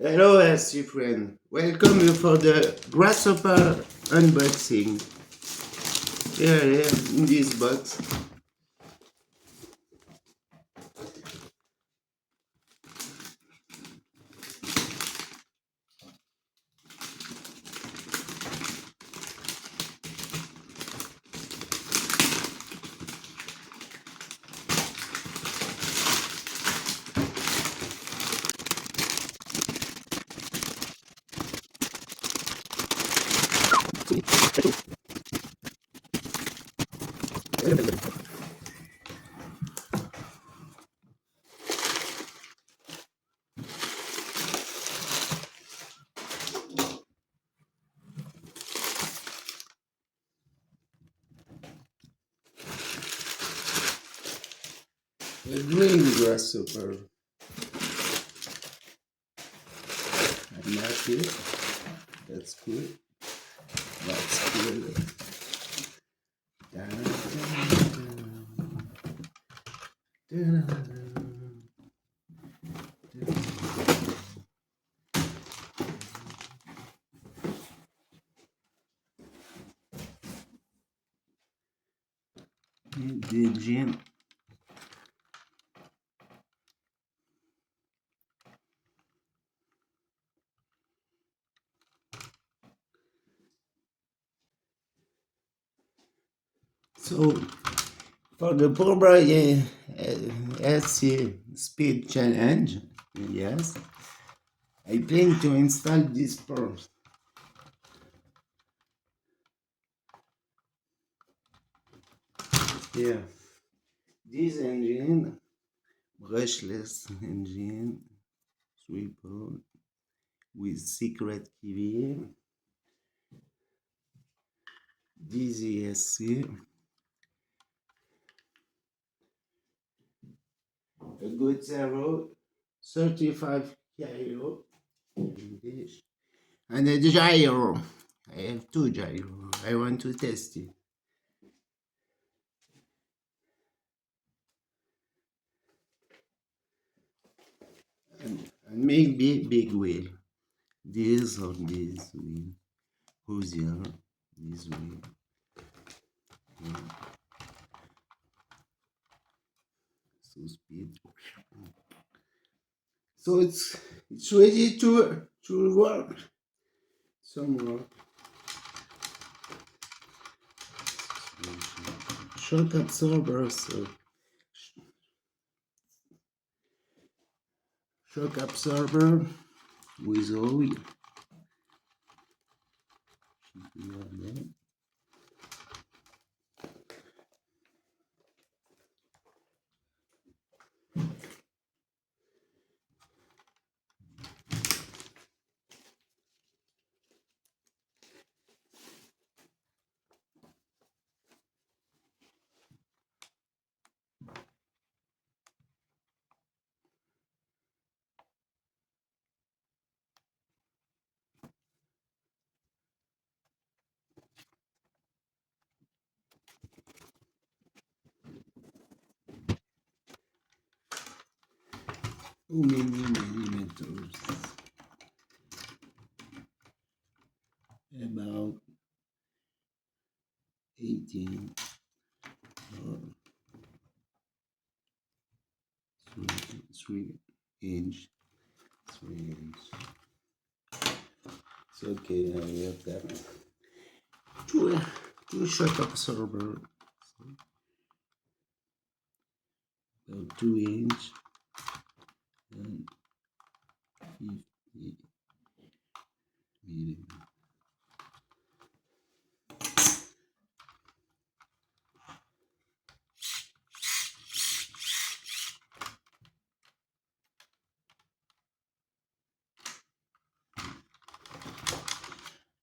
Hello, SC friend. Welcome you for the Grasshopper unboxing. Here, in this box. A green grasshopper. I'm happy. That's good. That's good. Dun, dun, dun, dun, dun. The gym. So, for the Cobra SC Speed Challenge, yes, I plan to install this first. Yeah, this engine, brushless engine, triple with secret key, DZSC, a good servo, 35 kilo, and a gyro. I have two gyro. I want to test it. And maybe big wheel. This or this wheel. Who's here? This wheel. Yeah. So speed. So it's ready to work. Some work. Shock absorber. So shock absorber with oil. How many millimeters? About 18 or 3 inch. 3 inch. It's okay, I have that. Two shock absorber. About 2 inch and 50 millimeters.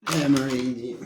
I'm ready.